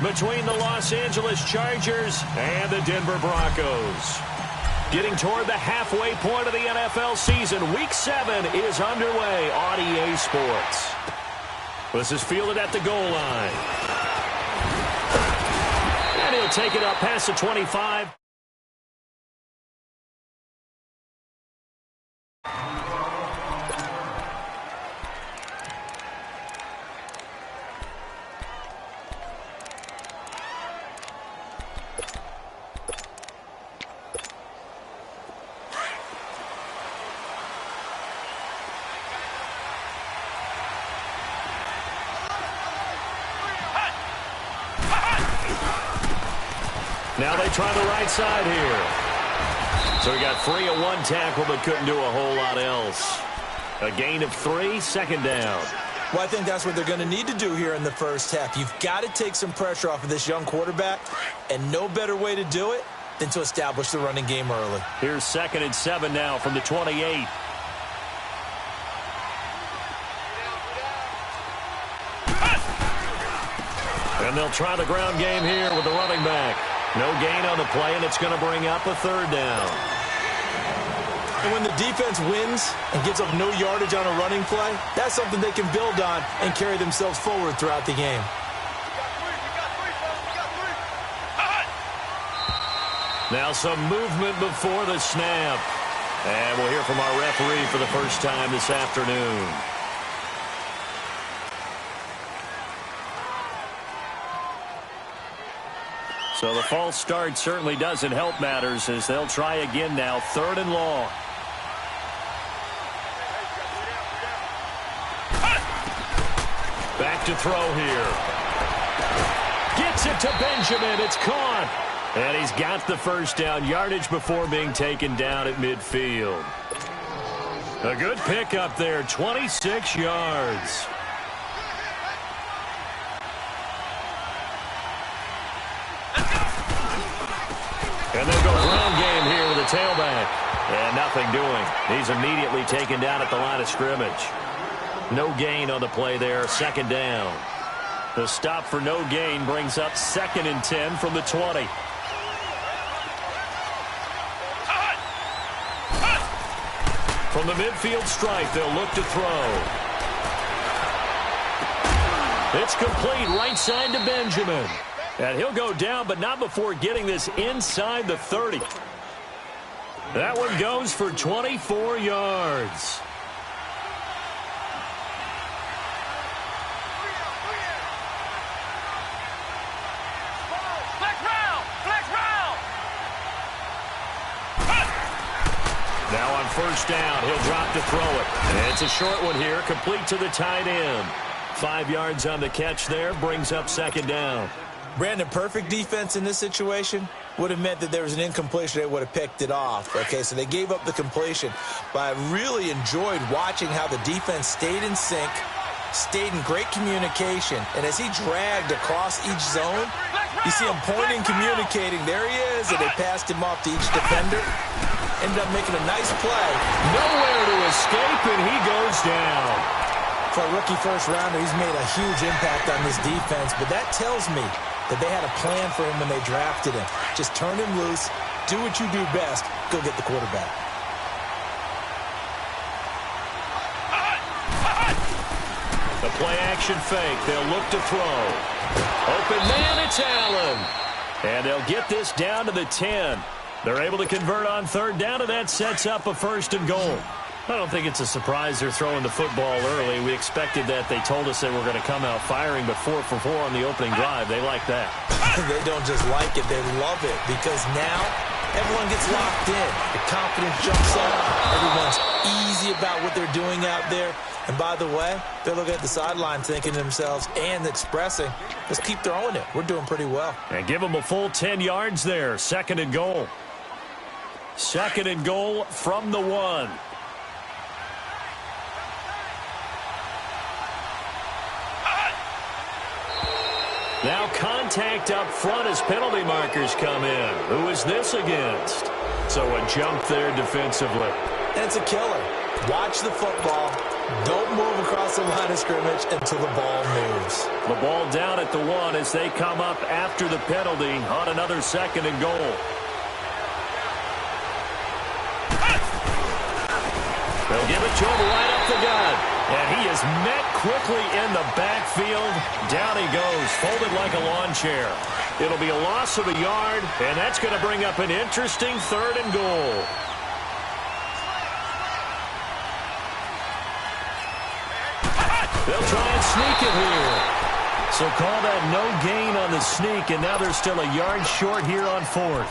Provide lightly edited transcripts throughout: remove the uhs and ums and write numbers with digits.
between the Los Angeles Chargers and the Denver Broncos. Getting toward the halfway point of the NFL season, Week 7 is underway on EA Sports. This is fielded at the goal line. And he'll take it up past the 25. Now they try the right side here. So he got free of one tackle but couldn't do a whole lot else. A gain of 3, second down. Well, I think that's what they're going to need to do here in the first half. You've got to take some pressure off of this young quarterback, and no better way to do it than to establish the running game early. Here's 2nd and 7 now from the 28. And they'll try the ground game here with the running back. No gain on the play, and it's going to bring up a 3rd down. And when the defense wins and gives up no yardage on a running play, that's something they can build on and carry themselves forward throughout the game. Now some movement before the snap. And we'll hear from our referee for the first time this afternoon. So the false start certainly doesn't help matters as they'll try again now, 3rd and long. Back to throw here. Gets it to Benjamin. It's caught. And he's got the first down, yardage before being taken down at midfield. A good pickup there, 26 yards. And they'll go ground game here with a tailback. And nothing doing. He's immediately taken down at the line of scrimmage. No gain on the play there, 2nd down. The stop for no gain brings up 2nd and 10 from the 20. From the midfield stripe, they'll look to throw. It's complete right side to Benjamin. And he'll go down, but not before getting this inside the 30. That one goes for 24 yards. Now on 1st down, he'll drop to throw it. And it's a short one here, complete to the tight end. 5 yards on the catch there, brings up 2nd down. Brandon, perfect defense in this situation would have meant that there was an incompletion. They would have picked it off. Okay, so they gave up the completion. But I really enjoyed watching how the defense stayed in sync, stayed in great communication. And as he dragged across each zone, you see him pointing, communicating. There he is, and they passed him off to each defender. Ended up making a nice play. Nowhere to escape, and he goes down. For a rookie first-rounder, he's made a huge impact on this defense. But that tells me that they had a plan for him when they drafted him. Just turn him loose, do what you do best, go get the quarterback. The play-action fake. They'll look to throw. Open man, it's Allen. And they'll get this down to the 10. They're able to convert on 3rd down, and that sets up a 1st and goal. I don't think it's a surprise they're throwing the football early. We expected that. They told us they were going to come out firing, but 4 for 4 on the opening drive. They like that. They don't just like it, they love it, because now everyone gets locked in. The confidence jumps up. Everyone's easy about what they're doing out there. And by the way, they're looking at the sideline thinking to themselves and expressing, let's keep throwing it. We're doing pretty well. And give them a full 10 yards there. 2nd and goal. 2nd and goal from the 1. Now contact up front as penalty markers come in. Who is this against? So a jump there defensively. and it's a killer. Watch the football. Don't move across the line of scrimmage until the ball moves. The ball down at the 1 as they come up after the penalty on another 2nd and goal. They'll give it to him right up the gut. And he is met quickly in the backfield. Down he goes, folded like a lawn chair. It'll be a loss of a yard, and that's going to bring up an interesting 3rd and goal. They'll try and sneak it here. So call that no gain on the sneak, and now they're still a yard short here on 4th.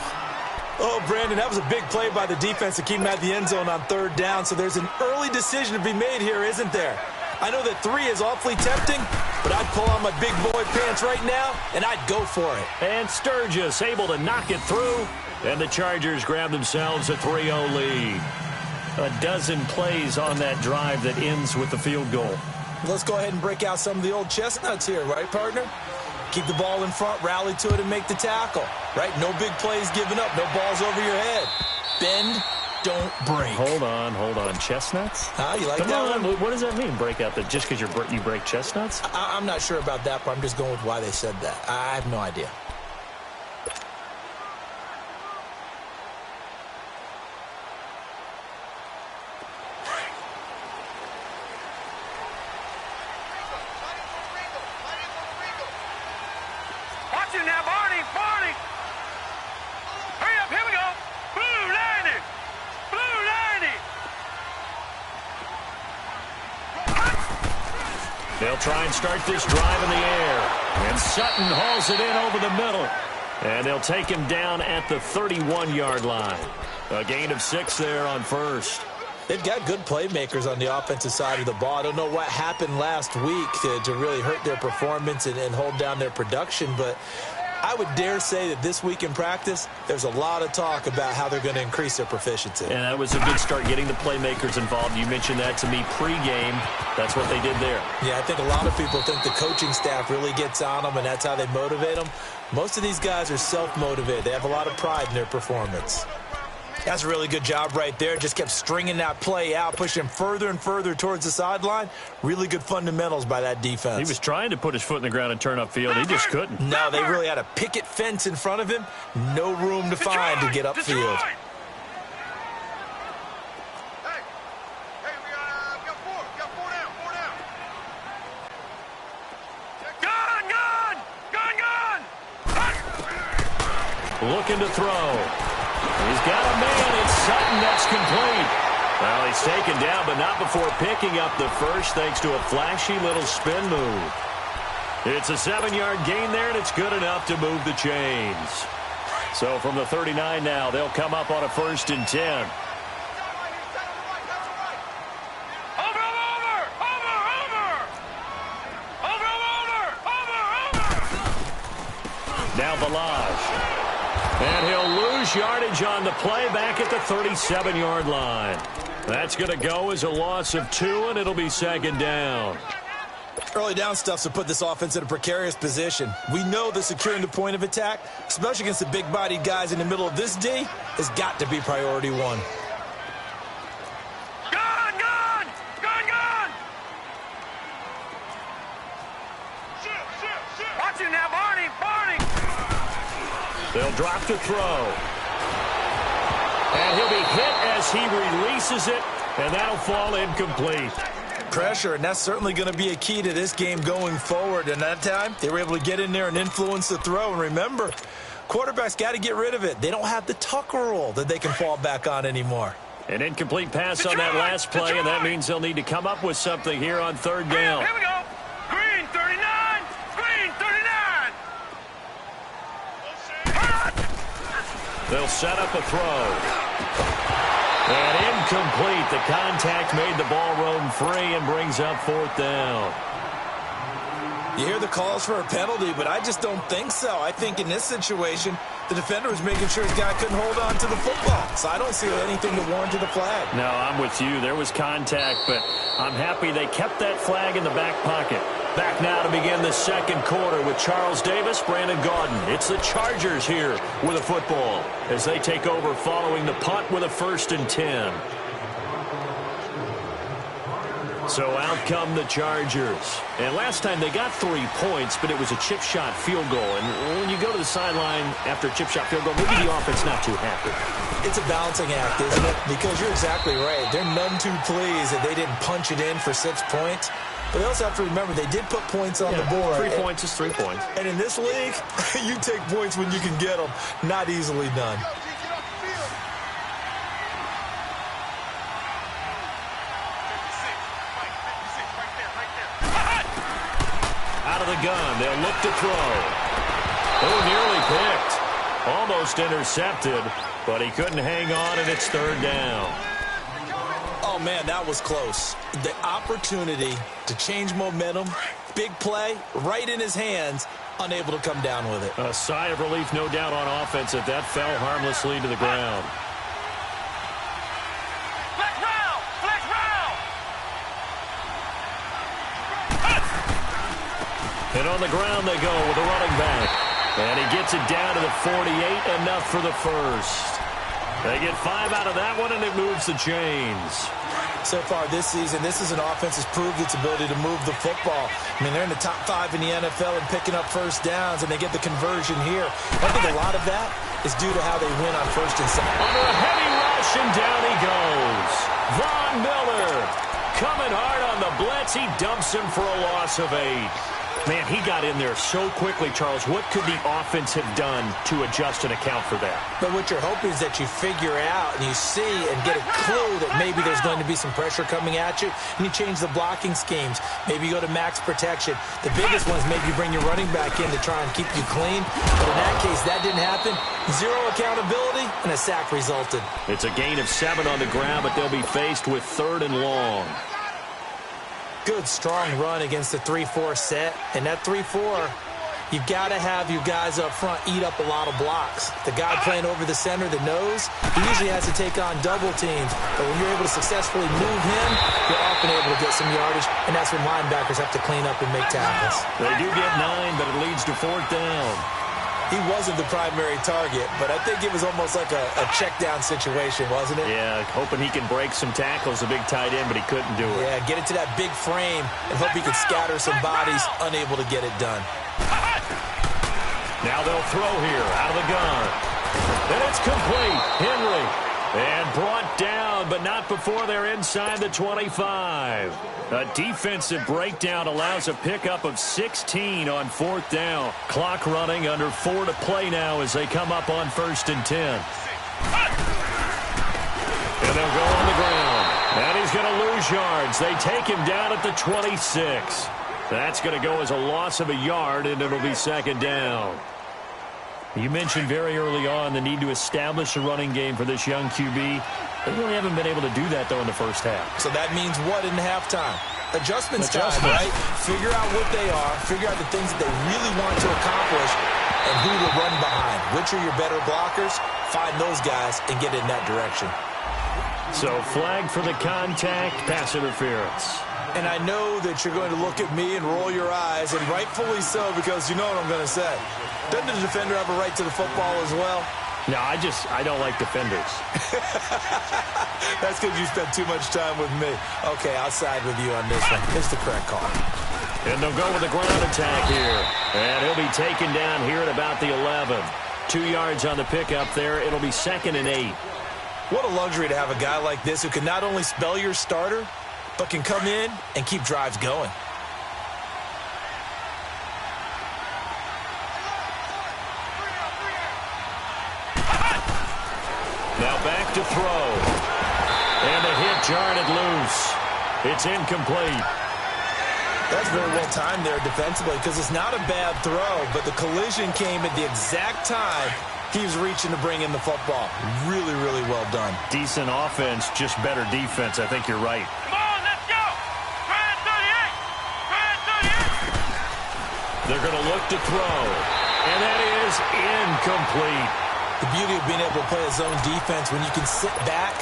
Oh, Brandon, that was a big play by the defense to keep him at the end zone on 3rd down, so there's an early decision to be made here, isn't there? I know that 3 is awfully tempting, but I'd pull on my big boy pants right now, and I'd go for it. And Sturgis able to knock it through, and the Chargers grab themselves a 3-0 lead. A dozen plays on that drive that ends with the field goal. Let's go ahead and break out some of the old chestnuts here, right, partner? Keep the ball in front, rally to it, and make the tackle, right? No big plays given up, no balls over your head. Bend, don't break. Hold on. Chestnuts? You like Come that on. one? What does that mean, break out? That just because you break chestnuts? I'm not sure about that, but I'm just going with why they said that. I have no idea. Now, Barney! Hurry up, here we go! Blue 90! Blue 90! They'll try and start this drive in the air. And Sutton hauls it in over the middle. And they'll take him down at the 31-yard line. A gain of 6 there on 1st. They've got good playmakers on the offensive side of the ball. I don't know what happened last week to really hurt their performance and hold down their production, but I would dare say that this week in practice, there's a lot of talk about how they're going to increase their proficiency. And that was a good start getting the playmakers involved. You mentioned that to me pregame. That's what they did there. Yeah, I think a lot of people think the coaching staff really gets on them, and that's how they motivate them. Most of these guys are self-motivated. They have a lot of pride in their performance. That's a really good job right there. Just kept stringing that play out, pushing him further and further towards the sideline. Really good fundamentals by that defense. He was trying to put his foot in the ground and turn upfield. He just couldn't. No, they really had a picket fence in front of him. No room to find to get upfield. Hey, we got 4. We got 4 down. 4 down. Gun! Looking to throw. He's got a man. It's Sutton. That's complete. Well, he's taken down, but not before picking up the first thanks to a flashy little spin move. It's a 7-yard gain there, and it's good enough to move the chains. So from the 39 now, they'll come up on a 1st and 10. Now Balaj. And he'll lose yardage on the play back at the 37-yard line. That's going to go as a loss of 2, and it'll be 2nd down. Early down stuff's to put this offense in a precarious position. We know that securing the point of attack, especially against the big-bodied guys in the middle of this D, has got to be priority 1. Gun! Watch it now, Barney! They'll drop to throw. And he'll be hit as he releases it, and that'll fall incomplete. Pressure, and that's certainly going to be a key to this game going forward. And that time, they were able to get in there and influence the throw. And remember, quarterbacks got to get rid of it. They don't have the tuck rule that they can fall back on anymore. An incomplete pass on that last play, and that means they'll need to come up with something here on 3rd down. Here we go. Green 39. They'll set up a throw. And incomplete. The contact made the ball roam free and brings up 4th down. You hear the calls for a penalty, but I just don't think so. I think in this situation, the defender was making sure his guy couldn't hold on to the football. So I don't see anything to warrant the flag. No, I'm with you. There was contact, but I'm happy they kept that flag in the back pocket. Back now to begin the 2nd quarter with Charles Davis, Brandon Gaudin. It's the Chargers here with a football as they take over following the punt with a 1st and 10. So out come the Chargers. And last time they got 3 points, but it was a chip shot field goal. And when you go to the sideline after a chip shot field goal, maybe the offense not too happy. It's a balancing act, isn't it? Because you're exactly right. They're none too pleased that they didn't punch it in for 6 points. But they also have to remember they did put points on the board. 3 points is 3 points. And in this league, you take points when you can get them. Not easily done. Out of the gun, they'll look to throw. Oh, nearly picked. Almost intercepted, but he couldn't hang on, and it's 3rd down. Oh, man, that was close. The opportunity to change momentum, big play, right in his hands, unable to come down with it. A sigh of relief, no doubt, on offense that fell harmlessly to the ground. And on the ground they go with a running back. And he gets it down to the 48, enough for the first. They get 5 out of that one, and it moves the chains. So far this season, this is an offense that's proved its ability to move the football. I mean, they're in the top 5 in the NFL and picking up first downs, and they get the conversion here. I think a lot of that is due to how they win on 1st and 2nd. Under a heavy rush, and down he goes. Von Miller coming hard on the blitz. He dumps him for a loss of 8. Man, he got in there so quickly, Charles. What could the offense have done to adjust and account for that? But what you're hoping is that you figure out and you see and get a clue that maybe there's going to be some pressure coming at you, and you change the blocking schemes. Maybe you go to max protection. The biggest one is maybe you bring your running back in to try and keep you clean. But in that case, that didn't happen. 0 accountability, and a sack resulted. It's a gain of 7 on the ground, but they'll be faced with 3rd and long. Good, strong run against the 3-4 set. And that 3-4, you've got to have your guys up front eat up a lot of blocks. The guy playing over the center, the nose, he usually has to take on double teams. But when you're able to successfully move him, you're often able to get some yardage, and that's when linebackers have to clean up and make tackles. They do get 9, but it leads to 4th down. He wasn't the primary target, but I think it was almost like a check-down situation, wasn't it? Yeah, hoping he can break some tackles, a big tight end, but he couldn't do it. Yeah, get it to that big frame and hope he could scatter some bodies, unable to get it done. Now they'll throw here, out of the gun. And it's complete. Henry. And brought down, but not before they're inside the 25. A defensive breakdown allows a pickup of 16 on 4th down. Clock running, under 4 to play now as they come up on 1st and 10. And they'll go on the ground. And he's going to lose yards. They take him down at the 26. That's going to go as a loss of a yard, and it'll be 2nd down. You mentioned very early on the need to establish a running game for this young QB. They really haven't been able to do that, though, in the first half. So that means what in halftime? Adjustments time, right? Figure out what they are, figure out the things that they really want to accomplish, and who to run behind. Which are your better blockers? Find those guys and get in that direction. So flag for the contact, pass interference. And I know that you're going to look at me and roll your eyes, and rightfully so, because you know what I'm going to say. Doesn't the defender have a right to the football as well? No, I don't like defenders. That's because you spent too much time with me. Okay, I'll side with you on this one. It's the correct call. And they'll go with the ground attack here. And he'll be taken down here at about the 11. 2 yards on the pickup there. It'll be 2nd and 8. What a luxury to have a guy like this who can not only spell your starter, but can come in and keep drives going. Now back to throw. And a hit jarred it loose. It's incomplete. That's very well timed there defensively because it's not a bad throw, but the collision came at the exact time he was reaching to bring in the football. Really, really well done. Decent offense, just better defense. I think you're right. Come on, let's go. Try 38. They're going to look to throw. And that is incomplete. The beauty of being able to play a zone defense when you can sit back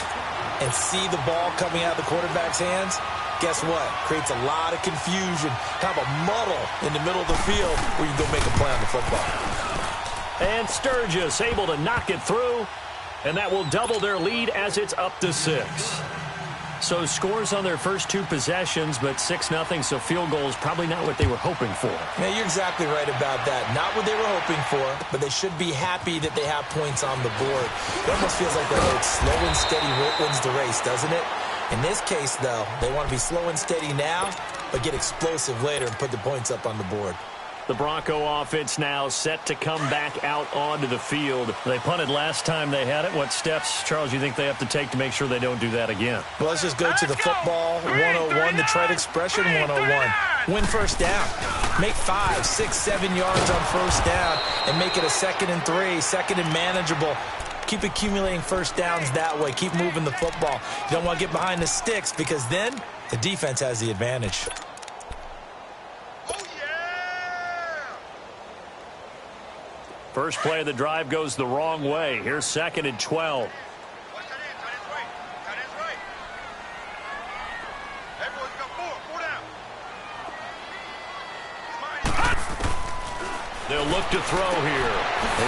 and see the ball coming out of the quarterback's hands, guess what? Creates a lot of confusion, kind of a muddle in the middle of the field where you can go make a play on the football. And Sturgis able to knock it through, and that will double their lead as it's up to 6. So scores on their first 2 possessions, but 6-0, so field goals probably not what they were hoping for. Yeah, you're exactly right about that. Not what they were hoping for, but they should be happy that they have points on the board. It almost feels like that old slow and steady wins the race, doesn't it? In this case, though, they want to be slow and steady now, but get explosive later and put the points up on the board. The Bronco offense now set to come back out onto the field. They punted last time they had it. What steps, Charles, you think they have to take to make sure they don't do that again? Well, let's just go to the football 101, the trade expression 101. Win first down. Make 5, 6, 7 yards on first down and make it a 2nd and 3, 2nd and manageable. Keep accumulating first downs that way. Keep moving the football. You don't want to get behind the sticks because then the defense has the advantage. First play of the drive goes the wrong way. Here's 2nd and 12. They'll look to throw here.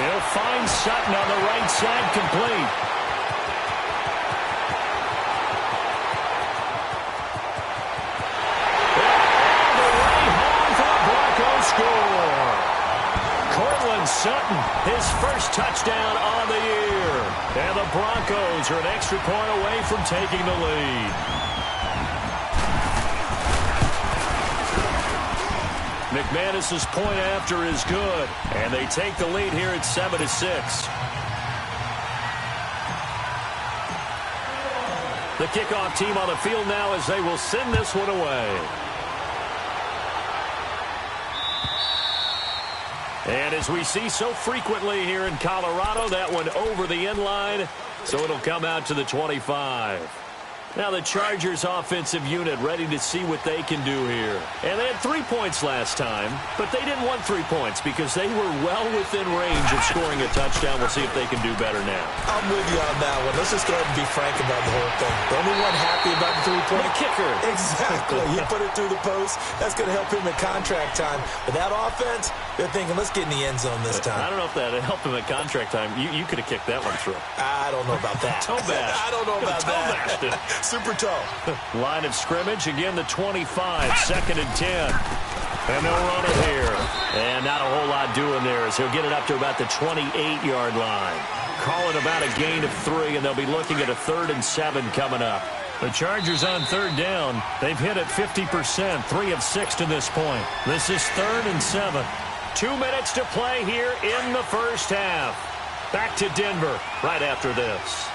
He'll find Sutton on the right side, complete. And the way home for the Broncos score. Cortland Sutton, his first touchdown on the year. And the Broncos are an extra point away from taking the lead. McManus's point after is good, and they take the lead here at 7-6. The kickoff team on the field now as they will send this one away. And as we see so frequently here in Colorado, that one over the end line, so it'll come out to the 25. Now the Chargers offensive unit ready to see what they can do here. And they had 3 points last time, but they didn't want 3 points because they were well within range of scoring a touchdown. We'll see if they can do better now. I'm with you on that one. Let's just go ahead and be frank about the whole thing. The only one happy about the 3-point. The kicker. Exactly. He put it through the post. That's going to help him at contract time. But that offense, they're thinking, let's get in the end zone this time. I don't know if that helped him at contract time. You could have kicked that one through. I don't know about that. Toe bash. I don't know about that. Super toe. Line of scrimmage, again the 25, 2nd and 10. And they'll run it here. And not a whole lot doing there as he'll get it up to about the 28-yard line. Calling about a gain of 3, and they'll be looking at a 3rd and 7 coming up. The Chargers on 3rd down. They've hit it 50%, 3 of 6 to this point. This is 3rd and 7. 2 minutes to play here in the first half. Back to Denver right after this.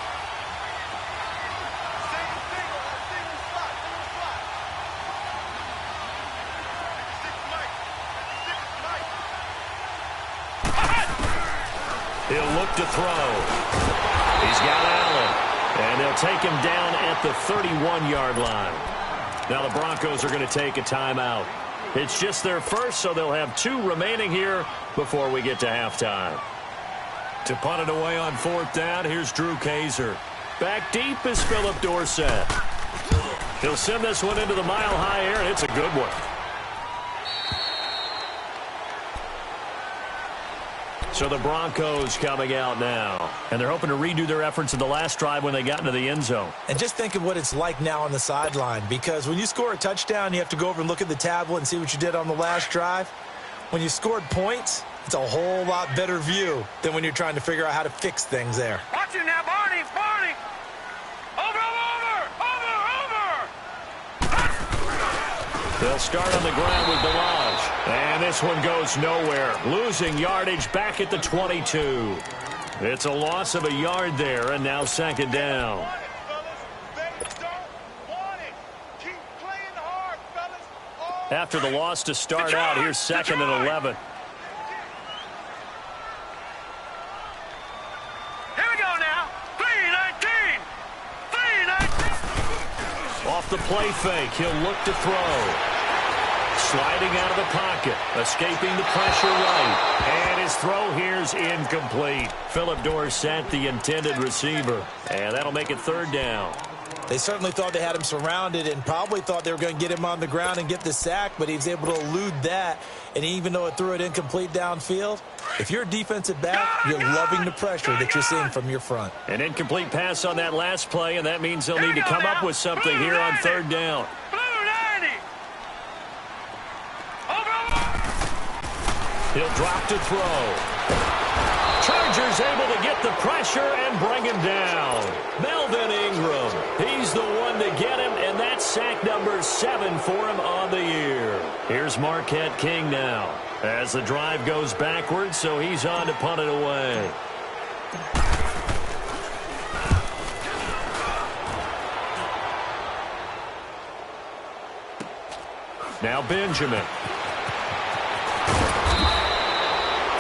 He'll look to throw. He's got Allen. And they'll take him down at the 31-yard line. Now the Broncos are going to take a timeout. It's just their first, so they'll have 2 remaining here before we get to halftime. To punt it away on 4th down, here's Drew Kaiser. Back deep is Philip Dorsett. He'll send this one into the mile-high air, and it's a good one. So the Broncos coming out now. And they're hoping to redo their efforts in the last drive when they got into the end zone. And just think of what it's like now on the sideline. Because when you score a touchdown, you have to go over and look at the tablet and see what you did on the last drive. When you scored points, it's a whole lot better view than when you're trying to figure out how to fix things there. Watch it now, Barney! Barney! Over! They'll start on the ground with Delage. And this one goes nowhere. Losing yardage back at the 22. It's a loss of a yard there, and now 2nd down. After the loss to start out, here's 2nd and 11. Here we go now. 3-19. 3-19. Off the play fake, he'll look to throw. Sliding out of the pocket, escaping the pressure right. And his throw here's incomplete. Philip Dorsett, the intended receiver. And that'll make it 3rd down. They certainly thought they had him surrounded and probably thought they were going to get him on the ground and get the sack, but he was able to elude that. And even though it threw it incomplete downfield, If you're a defensive back, you're loving the pressure that you're seeing from your front. An incomplete pass on that last play, and that means they'll need to come up with something here on third down. He'll drop to throw. Chargers able to get the pressure and bring him down. Melvin Ingram, he's the one to get him, and that's sack number 7 for him on the year. Here's Marquette King now as the drive goes backwards, so he's on to punt it away. Now Benjamin.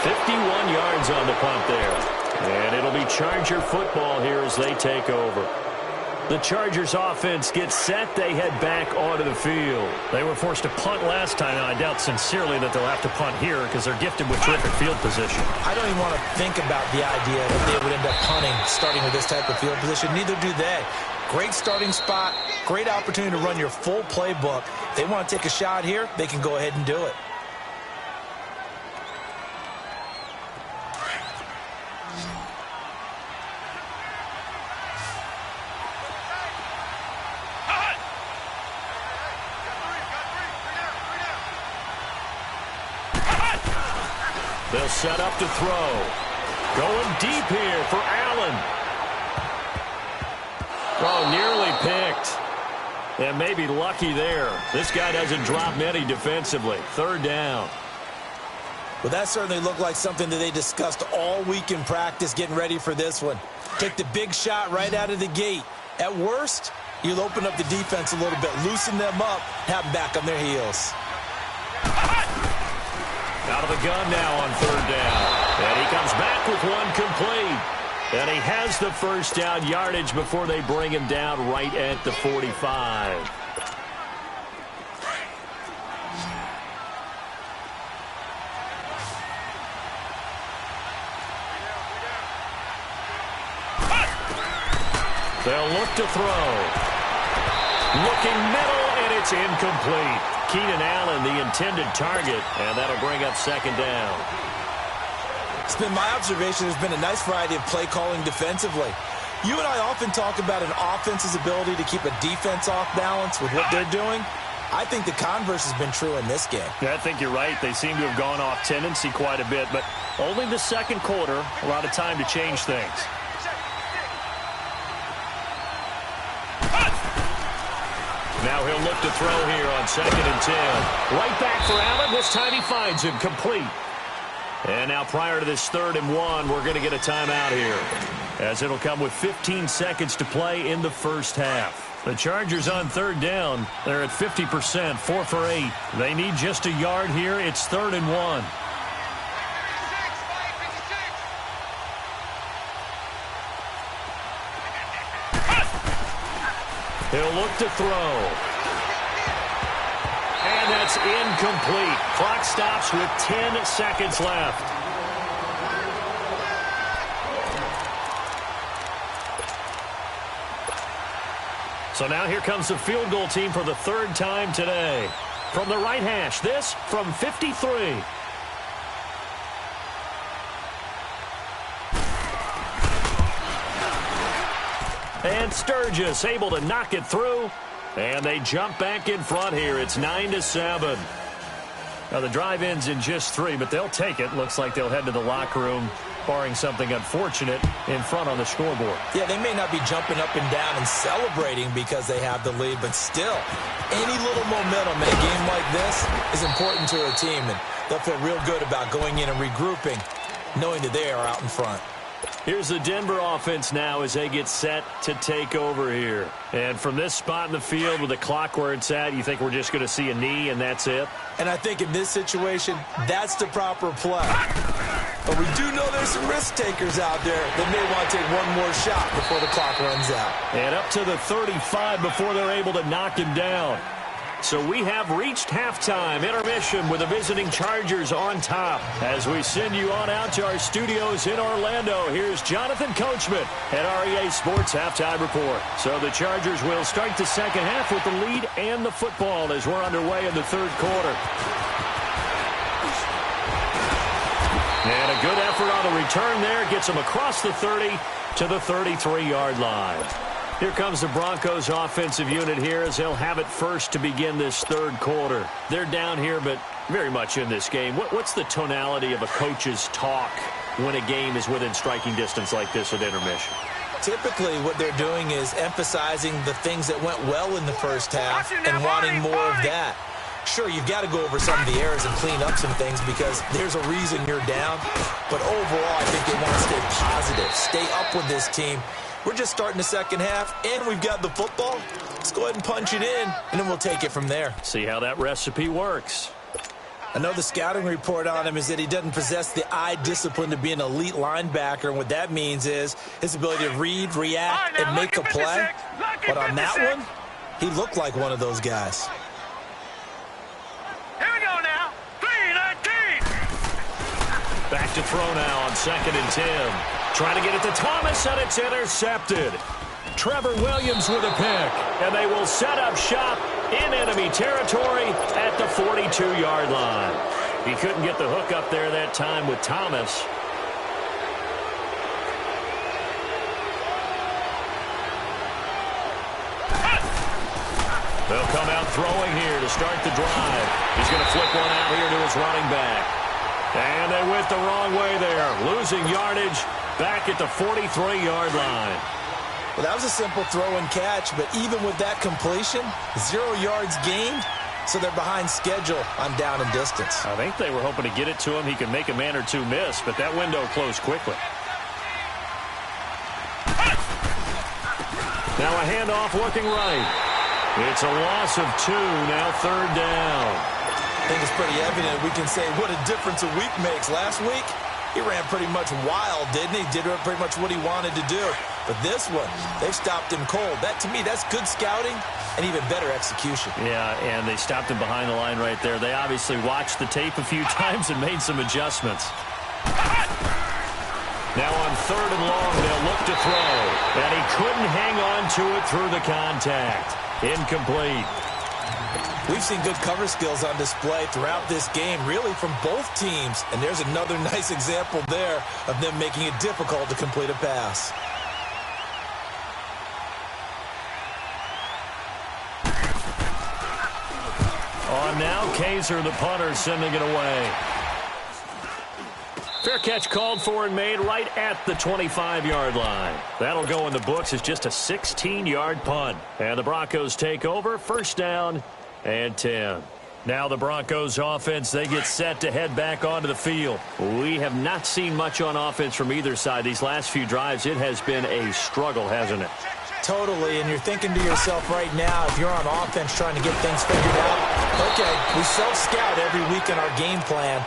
51 yards on the punt there. And it'll be Charger football here as they take over. The Chargers offense gets set. They head back onto the field. They were forced to punt last time, and I doubt sincerely that they'll have to punt here because they're gifted with terrific field position. I don't even want to think about the idea that they would end up punting starting with this type of field position. Neither do they. Great starting spot, great opportunity to run your full playbook. If they want to take a shot here, they can go ahead and do it. They'll set up to throw. Going deep here for Allen. Oh, nearly picked. And maybe lucky there. This guy doesn't drop many defensively. Third down. Well, that certainly looked like something that they discussed all week in practice getting ready for this one. Take the big shot right out of the gate. At worst, you'll open up the defense a little bit, loosen them up, have them back on their heels. Out of the gun now on third down. And he comes back with one complete. And he has the first down yardage before they bring him down right at the 45. They'll look to throw. Looking middle, and it's incomplete. Keenan Allen, the intended target, and that'll bring up second down. It's been my observation there's been a nice variety of play calling defensively. You and I often talk about an offense's ability to keep a defense off balance with what they're doing. I think the converse has been true in this game. Yeah, I think you're right. They seem to have gone off tendency quite a bit, but only the second quarter, a lot of time to change things. Now he'll look to throw here on 2nd and 10. Right back for Allen. This time he finds him complete. And now prior to this 3rd and 1, we're going to get a timeout here, as it'll come with 15 seconds to play in the first half. The Chargers on third down. They're at 50%, 4 for 8. They need just a yard here. It's 3rd and 1. He'll look to throw. And that's incomplete. Clock stops with 10 seconds left. So now here comes the field goal team for the 3rd time today. From the right hash, this from 53. And Sturgis able to knock it through. And they jump back in front here. It's 9-7. Now the drive ends in just 3, but they'll take it. Looks like they'll head to the locker room, barring something unfortunate, in front on the scoreboard. Yeah, they may not be jumping up and down and celebrating because they have the lead, but still, any little momentum in a game like this is important to a team, and they'll feel real good about going in and regrouping, knowing that they are out in front. Here's the Denver offense now as they get set to take over here. And from this spot in the field with the clock where it's at, you think we're just going to see a knee and that's it? And I think in this situation, that's the proper play. But we do know there's some risk takers out there that may want to take one more shot before the clock runs out. And up to the 35 before they're able to knock him down. So we have reached halftime intermission with the visiting Chargers on top. As we send you on out to our studios in Orlando, here's Jonathan Coachman at REA Sports Halftime Report. So the Chargers will start the second half with the lead and the football as we're underway in the 3rd quarter. And a good effort on the return there. Gets him across the 30 to the 33-yard line. Here comes the Broncos offensive unit here as they'll have it first to begin this third quarter. They're down here, but very much in this game. What's the tonality of a coach's talk when a game is within striking distance like this at intermission? Typically, what they're doing is emphasizing the things that went well in the first half and wanting more of that. Sure, you've got to go over some of the errors and clean up some things because there's a reason you're down. But overall, I think they want to stay positive, stay up with this team. We're just starting the second half, and we've got the football. Let's go ahead and punch it in, and then we'll take it from there. See how that recipe works. I know the scouting report on him is that he doesn't possess the eye discipline to be an elite linebacker, and what that means is his ability to read, react, and make a play. But on that one, he looked like one of those guys. Here we go now. 3-19. Back to throw now on 2nd and 10. Trying to get it to Thomas, and it's intercepted. Trevor Williams with a pick, and they will set up shop in enemy territory at the 42-yard line. He couldn't get the hook up there that time with Thomas. They'll come out throwing here to start the drive. He's going to flip one out here to his running back. And they went the wrong way there, losing yardage back at the 43-yard line. Well, that was a simple throw and catch, but even with that completion, 0 yards gained, so they're behind schedule on down and distance. I think they were hoping to get it to him. He could make a man or two miss, but that window closed quickly. Now a handoff looking right. It's a loss of 2, now 3rd down. I think it's pretty evident we can say what a difference a week makes. Last week, he ran pretty much wild, didn't he? Did pretty much what he wanted to do. But this one, they stopped him cold. That, to me, that's good scouting and even better execution. Yeah, and they stopped him behind the line right there. They obviously watched the tape a few times and made some adjustments. Now on 3rd and long, they'll look to throw. And he couldn't hang on to it through the contact. Incomplete. We've seen good cover skills on display throughout this game, really from both teams. And there's another nice example there of them making it difficult to complete a pass. On now, Kaiser, the punter, sending it away. Fair catch called for and made right at the 25-yard line. That'll go in the books as just a 16-yard punt. And the Broncos take over, 1st down and 10. Now the Broncos offense, they get set to head back onto the field. We have not seen much on offense from either side. These last few drives, it has been a struggle, hasn't it? Totally, and you're thinking to yourself right now, if you're on offense trying to get things figured out, okay, we self-scout every week in our game plan.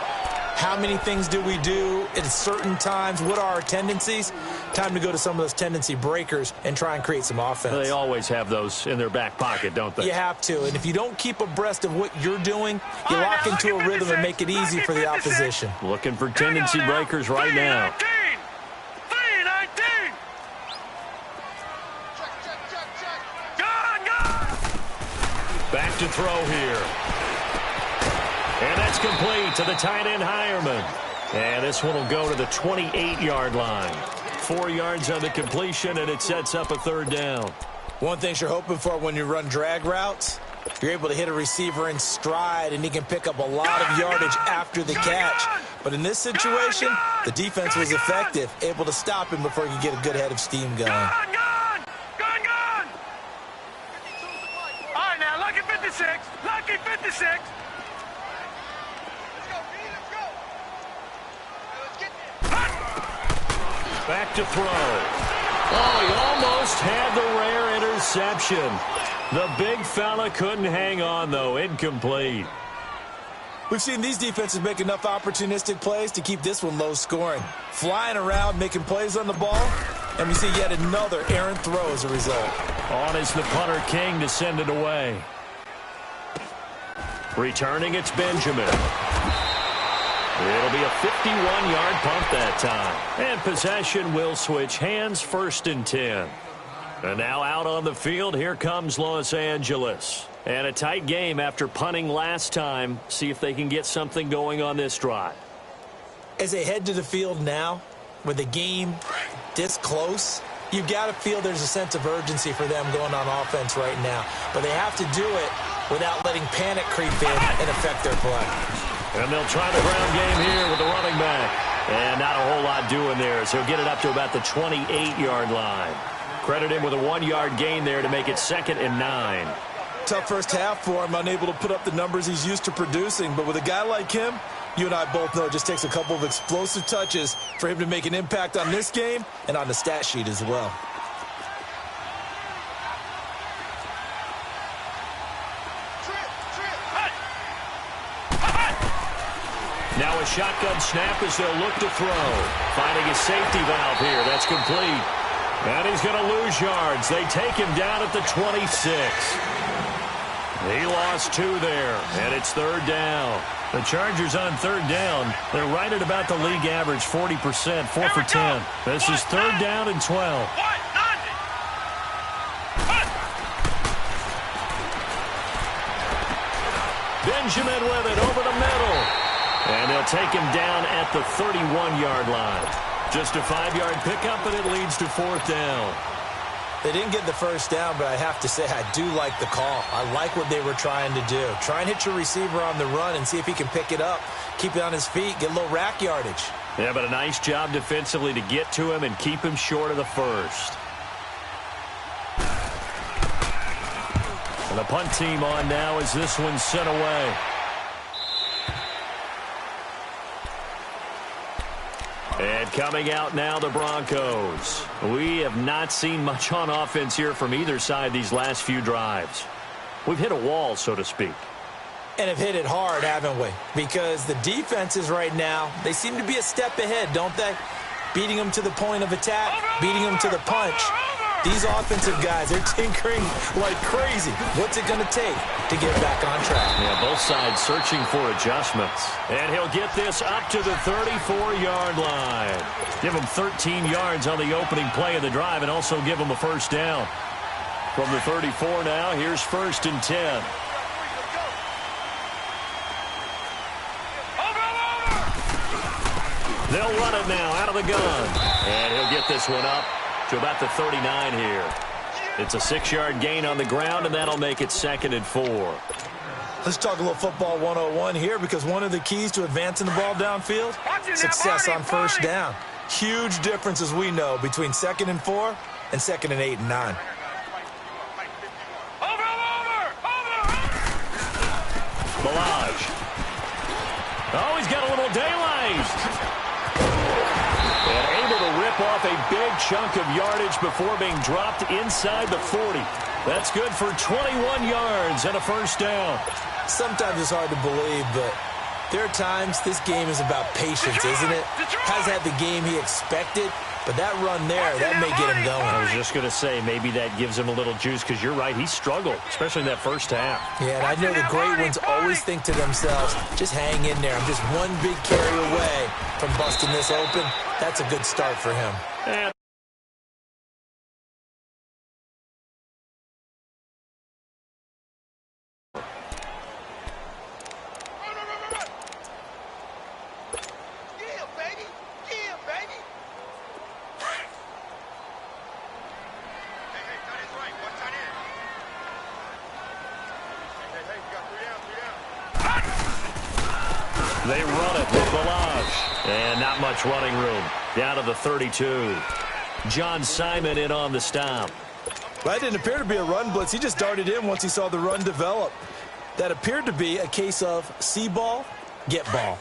How many things do we do at certain times? What are our tendencies? Time to go to some of those tendency breakers and try and create some offense. They always have those in their back pocket, don't they? You have to, and if you don't keep abreast of what you're doing, you lock into a rhythm and make it easy for the opposition. Looking for tendency breakers right now. 3-19. Back to throw here. And that's complete to the tight end, Hireman. And this one will go to the 28-yard line. 4 yards on the completion, and it sets up a 3rd down. One thing you're hoping for when you run drag routes, you're able to hit a receiver in stride, and he can pick up a lot of yardage after the catch. But in this situation, the defense was effective, able to stop him before he could get a good head of steam going. Gone! All right, now, lucky 56. Lucky 56. Back to throw. Oh, he almost had the rare interception. The big fella couldn't hang on, though. Incomplete. We've seen these defenses make enough opportunistic plays to keep this one low scoring. Flying around, making plays on the ball, and we see yet another errant throw as a result. On is the punter, King, to send it away. Returning, it's Benjamin. It'll be a 51-yard punt that time. And possession will switch hands, 1st and 10. And now out on the field, here comes Los Angeles. And a tight game after punting last time. See if they can get something going on this drive. As they head to the field now, with the game this close, you've got to feel there's a sense of urgency for them going on offense right now. But they have to do it without letting panic creep in and affect their play. And they'll try the ground game here with the running back. And not a whole lot doing there, so he'll get it up to about the 28-yard line. Credit him with a 1-yard gain there to make it 2nd and 9. Tough first half for him, unable to put up the numbers he's used to producing. But with a guy like him, you and I both know it just takes a couple of explosive touches for him to make an impact on this game and on the stat sheet as well. Now a shotgun snap as they'll look to throw. Finding a safety valve here. That's complete. And he's going to lose yards. They take him down at the 26. He lost 2 there, and it's 3rd down. The Chargers on 3rd down. They're right at about the league average, 40%, 4 for 10. This is 3rd down and 12. Benjamin with it over the middle. And they'll take him down at the 31-yard line. Just a 5-yard pickup, and it leads to 4th down. They didn't get the first down, but I have to say I do like the call. I like what they were trying to do. Try and hit your receiver on the run and see if he can pick it up, keep it on his feet, get a little rack yardage. Yeah, but a nice job defensively to get to him and keep him short of the first. And the punt team on now as this one's sent away. And coming out now, the Broncos. We have not seen much on offense here from either side these last few drives. We've hit a wall, so to speak. And have hit it hard, haven't we? Because the defenses right now, they seem to be a step ahead, don't they? Beating them to the point of attack, beating them to the punch. These offensive guys, they're tinkering like crazy. What's it going to take to get back on track? Yeah, both sides searching for adjustments. And he'll get this up to the 34-yard line. Give him 13 yards on the opening play of the drive and also give him a first down. From the 34 now, here's 1st and 10. They'll run it now out of the gun. And he'll get this one up to about the 39 here. It's a 6-yard gain on the ground, and that'll make it 2nd and 4. Let's talk a little football 101 here, because one of the keys to advancing the ball downfield, success on first down. Huge difference, as we know, between 2nd and 4 and 2nd and 8 and 9. Balaj. Oh, he's got a little daylight. And able to rip off a big chunk of yardage before being dropped inside the 40. That's good for 21 yards and a first down. Sometimes it's hard to believe, but there are times this game is about patience, isn't it? Has had the game he expected, but that run there, that may get him going. I was just going to say, maybe that gives him a little juice, because you're right, he struggled, especially in that first half. Yeah, and I know the great ones always think to themselves, just hang in there. I'm just one big carry away from busting this open. That's a good start for him. And they run it with Balaj. And not much running room. Down to the 32. John Simon in on the stop. That didn't appear to be a run blitz. He just darted in once he saw the run develop. That appeared to be a case of see ball, get ball.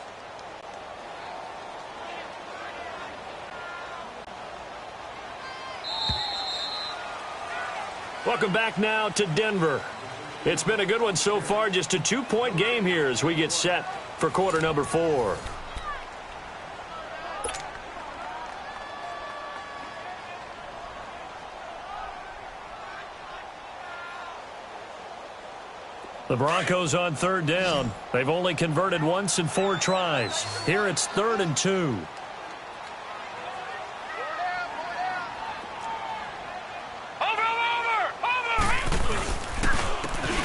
Welcome back now to Denver. It's been a good one so far. Just a 2-point game here as we get set for quarter number 4. The Broncos on 3rd down. They've only converted once in 4 tries. Here it's 3rd and 2.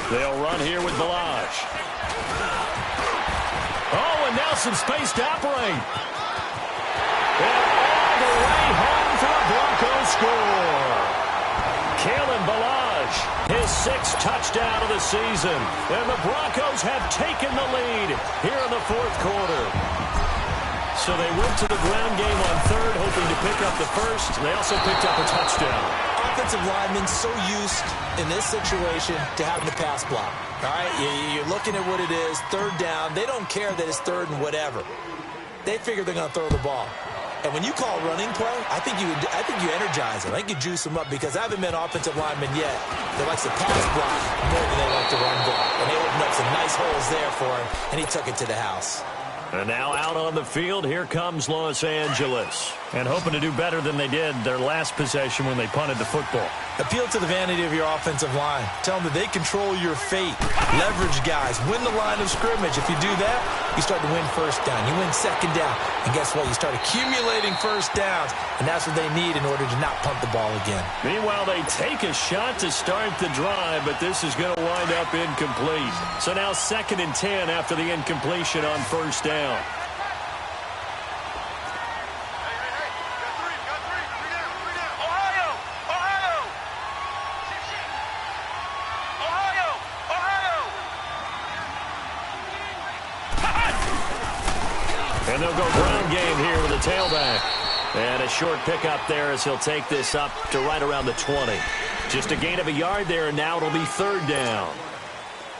They'll run here with Balaj. Oh, and now some space to operate. And all the way home for a Broncos score. Kalen Ballage, his 6th touchdown of the season. And the Broncos have taken the lead here in the 4th quarter. So they went to the ground game on 3rd, hoping to pick up the 1st. They also picked up a touchdown. Offensive linemen so used in this situation to having to pass block. All right, you're looking at what it is, 3rd down. They don't care that it's 3rd and whatever. They figure they're going to throw the ball. And when you call running play, I think you energize them. I think you juice them up because I haven't met offensive linemen yet that likes to pass block more than they like to run block. And they opened up some nice holes there for him, and he took it to the house. And now out on the field, here comes Los Angeles. And hoping to do better than they did their last possession when they punted the football. Appeal to the vanity of your offensive line. Tell them that they control your fate. Leverage guys. Win the line of scrimmage. If you do that, you start to win 1st down. You win 2nd down. And guess what? You start accumulating 1st downs. And that's what they need in order to not punt the ball again. Meanwhile, they take a shot to start the drive, but this is going to wind up incomplete. So now 2nd and 10 after the incompletion on 1st down. And they'll go ground game here with a tailback. And a short pickup there as he'll take this up to right around the 20. Just a gain of a yard there, and now it'll be 3rd down.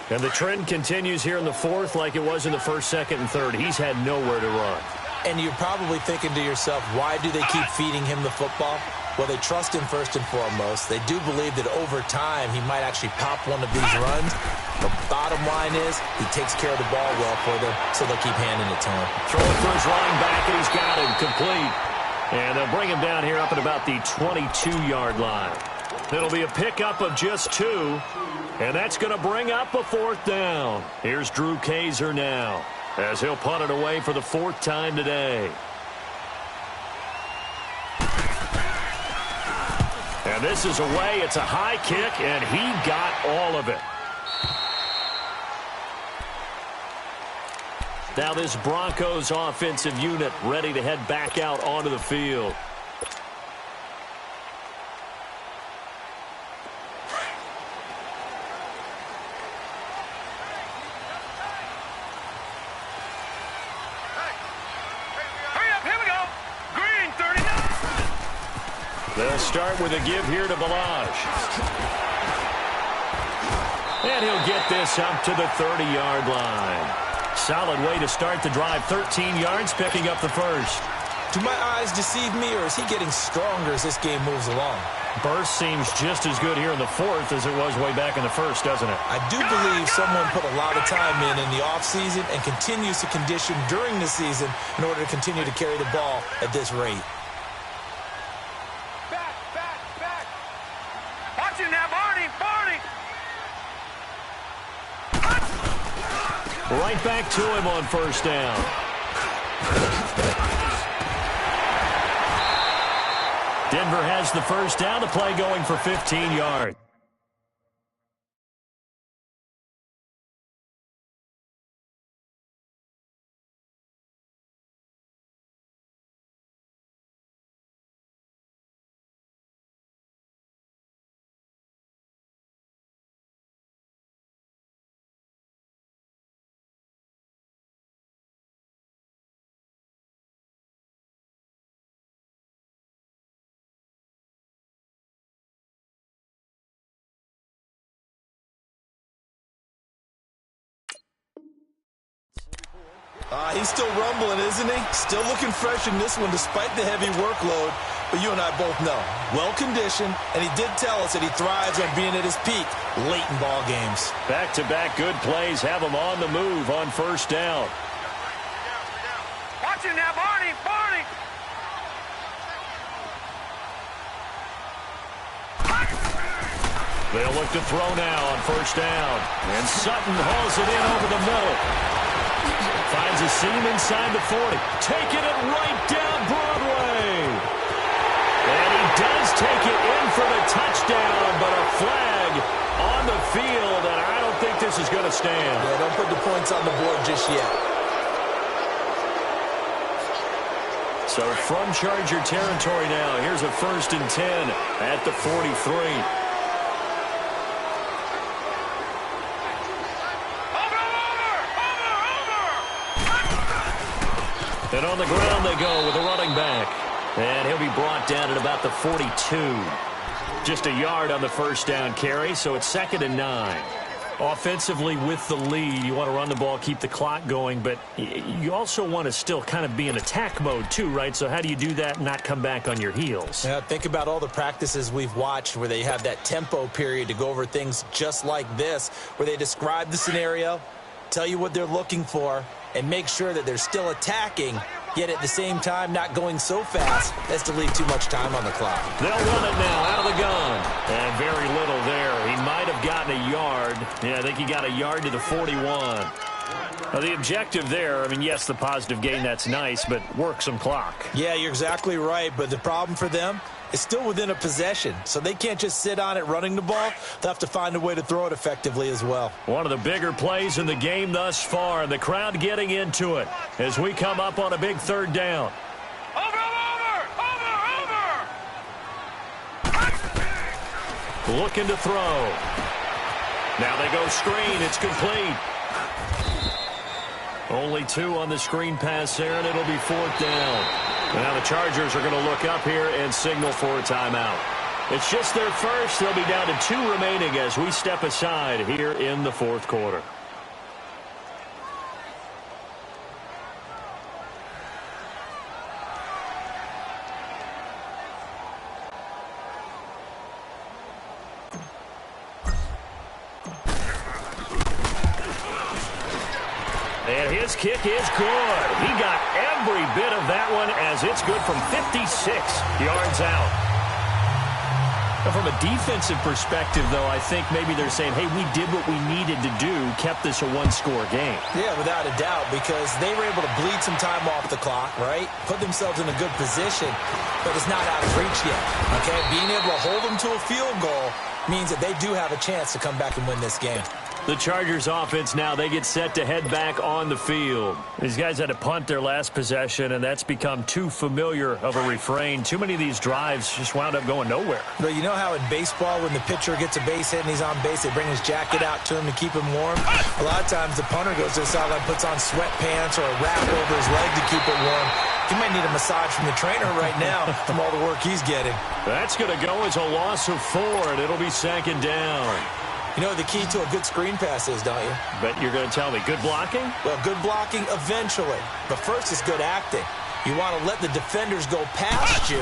And the trend continues here in the 4th like it was in the 1st, 2nd, and 3rd. He's had nowhere to run. And you're probably thinking to yourself, why do they keep feeding him the football? Well, they trust him first and foremost. They do believe that over time he might actually pop one of these runs. The bottom line is he takes care of the ball well for them, so they'll keep handing it to him. Throwing for his running back, and he's got him complete. And they'll bring him down here up at about the 22-yard line. It'll be a pickup of just 2, and that's going to bring up a 4th down. Here's Drew Kaiser now as he'll punt it away for the 4th time today. And this is away. It's a high kick, and he got all of it. Now this Broncos offensive unit ready to head back out onto the field. They'll start with a give here to Ballage. And he'll get this up to the 30-yard line. Solid way to start the drive. 13 yards, picking up the 1st. Do my eyes deceive me, or is he getting stronger as this game moves along? Burst seems just as good here in the 4th as it was way back in the 1st, doesn't it? I do believe someone put a lot of time in the offseason and continues to condition during the season in order to continue to carry the ball at this rate. Watch it now, Barney! Right back to him on 1st down. Denver has the 1st down. The play going for 15 yards. He's still rumbling, isn't he? Still looking fresh in this one despite the heavy workload. But you and I both know, well-conditioned, and he did tell us that he thrives on being at his peak late in ball games. Back-to-back good plays have him on the move on 1st down. Watch it now, Barney! They'll look to throw now on 1st down. And Sutton hauls it in over the middle. Finds a seam inside the 40. Taking it right down Broadway. And he does take it in for the touchdown, but a flag on the field, and I don't think this is going to stand. Yeah, don't put the points on the board just yet. So from Charger territory now, here's a 1st and 10 at the 43. And on the ground they go with a running back. And he'll be brought down at about the 42. Just a yard on the first down carry, so it's 2nd and 9. Offensively with the lead, you want to run the ball, keep the clock going, but you also want to still kind of be in attack mode too, right? So how do you do that and not come back on your heels? Yeah, think about all the practices we've watched where they have that tempo period to go over things just like this, where they describe the scenario, tell you what they're looking for, and make sure that they're still attacking, yet at the same time not going so fast as to leave too much time on the clock. They'll run it now out of the gun. And very little there. He might have gotten a yard. Yeah, I think he got a yard to the 41. Now, the objective there, I mean, yes, the positive gain, that's nice, but work some clock. Yeah, you're exactly right, but the problem for them is still within a possession, so they can't just sit on it running the ball. They'll have to find a way to throw it effectively as well. One of the bigger plays in the game thus far, and the crowd getting into it as we come up on a big 3rd down. Looking to throw. Now they go screen. It's complete. Only 2 on the screen pass there, and it'll be 4th down. Now the Chargers are going to look up here and signal for a timeout. It's just their first. They'll be down to 2 remaining as we step aside here in the 4th quarter. And his kick is good. He got every bit of that one as it's good from 56 yards out. Now, from a defensive perspective, though, I think maybe they're saying, hey, we did what we needed to do, kept this a 1-score game. Yeah, without a doubt, because they were able to bleed some time off the clock, right? Put themselves in a good position, but it's not out of reach yet, okay? Being able to hold them to a field goal means that they do have a chance to come back and win this game. The Chargers offense now, they get set to head back on the field. These guys had to punt their last possession, and that's become too familiar of a refrain. Too many of these drives just wound up going nowhere. But you know how in baseball, when the pitcher gets a base hit and he's on base, they bring his jacket out to him to keep him warm? A lot of times the punter goes to the sideline, puts on sweatpants or a wrap over his leg to keep it warm. He might need a massage from the trainer right now from all the work he's getting. That's going to go as a loss of 4, and it'll be 2nd down. You know what the key to a good screen pass is, don't you? But you're going to tell me, good blocking? Well, good blocking eventually. But first is good acting. You want to let the defenders go past you,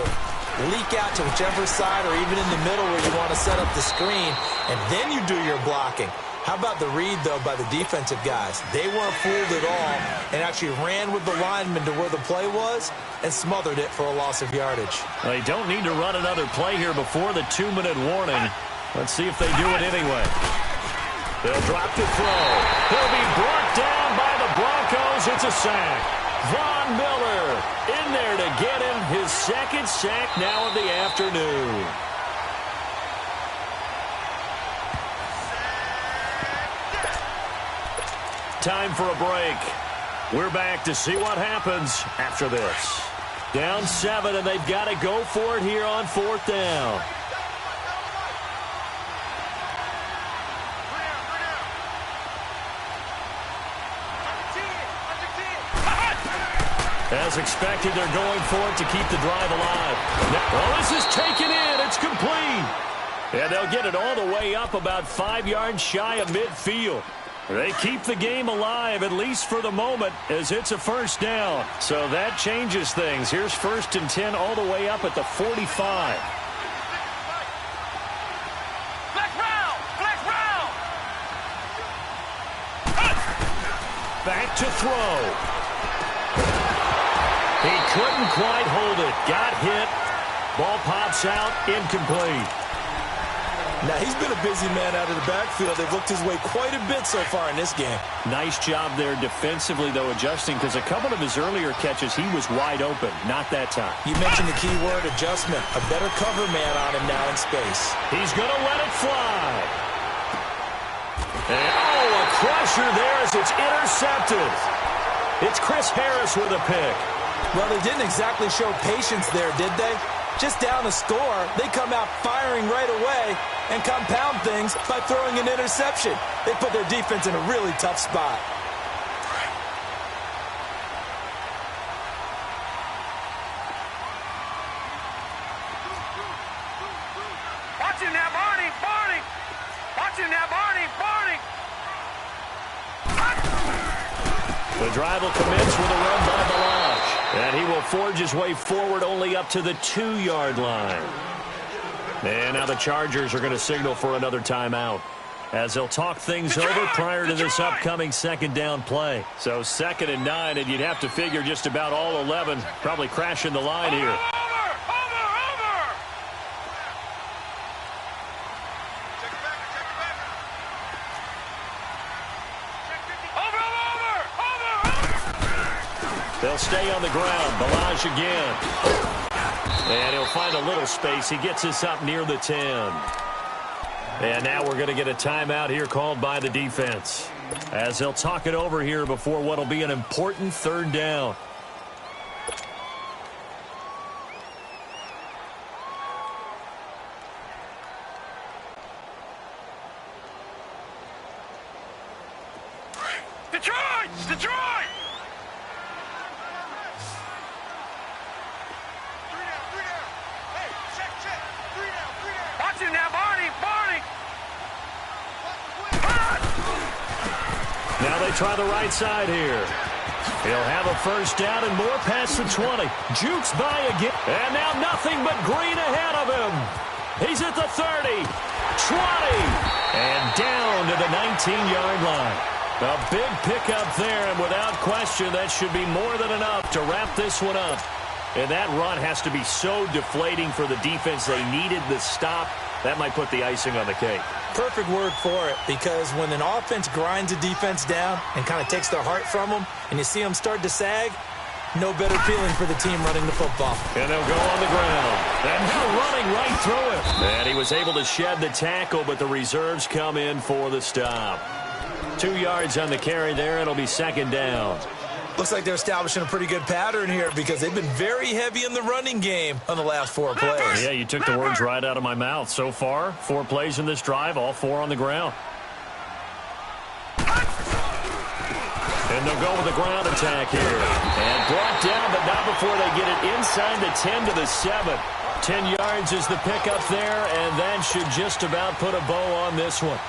leak out to whichever side or even in the middle where you want to set up the screen, and then you do your blocking. How about the read, though, by the defensive guys? They weren't fooled at all and actually ran with the lineman to where the play was and smothered it for a loss of yardage. They don't need to run another play here before the 2-minute warning. Let's see if they do it anyway. They'll drop to throw. He'll be brought down by the Broncos. It's a sack. Von Miller in there to get him his 2nd sack now of the afternoon. Time for a break. We're back to see what happens after this. Down 7, and they've got to go for it here on 4th down. As expected, they're going for it to keep the drive alive. Well, this is taken in. It's complete. And they'll get it all the way up about 5 yards shy of midfield. They keep the game alive, at least for the moment, as it's a 1st down. So that changes things. Here's 1st and 10 all the way up at the 45. Back to throw. He couldn't quite hold it. Got hit. Ball pops out. Incomplete. Now, he's been a busy man out of the backfield. They've looked his way quite a bit so far in this game. Nice job there defensively, though, adjusting, because a couple of his earlier catches, he was wide open. Not that time. You mentioned the key word, adjustment. A better cover man on him now in space. He's going to let it fly. And, oh, a crusher there as it's intercepted. It's Chris Harris with a pick. Well, they didn't exactly show patience there, did they? Just down a score, they come out firing right away and compound things by throwing an interception. They put their defense in a really tough spot. Watch him now, Barney! Barney! Watch him now, Barney! Barney! The drive will commence with a run by Balaj, and he will forge his way forward only up to the 2-yard line. And now the Chargers are going to signal for another timeout, as they'll talk things over prior to this upcoming second down play. So 2nd and 9, and you'd have to figure just about all 11 probably crashing the line here. They'll stay on the ground. Balaj again. And he'll find a little space. He gets us up near the 10. And now we're going to get a timeout here called by the defense, as they'll talk it over here before what will be an important 3rd down. Detroit! Detroit! Now they try the right side here. He'll have a 1st down and more past the 20. Jukes by again. And now nothing but green ahead of him. He's at the 30, 20, and down to the 19-yard line. A big pickup there, and without question, that should be more than enough to wrap this one up. And that run has to be so deflating for the defense. They needed the stop. That might put the icing on the cake. Perfect word for it, because when an offense grinds a defense down and kind of takes their heart from them, and you see them start to sag, no better feeling for the team running the football. And they'll go on the ground. And now running right through him. And he was able to shed the tackle, but the reserves come in for the stop. 2 yards on the carry there. It'll be 2nd down. Looks like they're establishing a pretty good pattern here, because they've been very heavy in the running game on the last 4 plays. Yeah, you took the words right out of my mouth. So far, 4 plays in this drive, all 4 on the ground. And they'll go with the ground attack here. And brought down, but not before they get it inside the 10 to the 7. 10 yards is the pickup there, and that should just about put a bow on this one.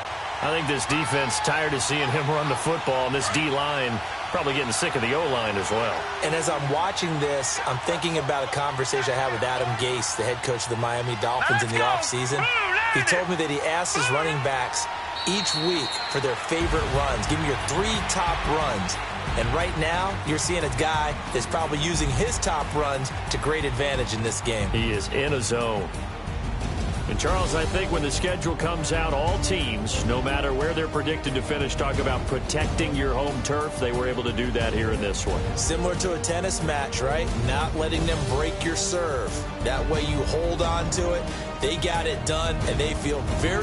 I think this defense tired of seeing him run the football, and this D-line probably getting sick of the O-line as well. And as I'm watching this, I'm thinking about a conversation I had with Adam Gase, the head coach of the Miami Dolphins, in the offseason. He told me that he asked his running backs each week for their favorite runs. Give me your 3 top runs. And right now, you're seeing a guy that's probably using his top runs to great advantage in this game. He is in a zone. And, Charles, I think when the schedule comes out, all teams, no matter where they're predicted to finish, talk about protecting your home turf. They were able to do that here in this one. Similar to a tennis match, right? Not letting them break your serve. That way you hold on to it. They got it done, and they feel very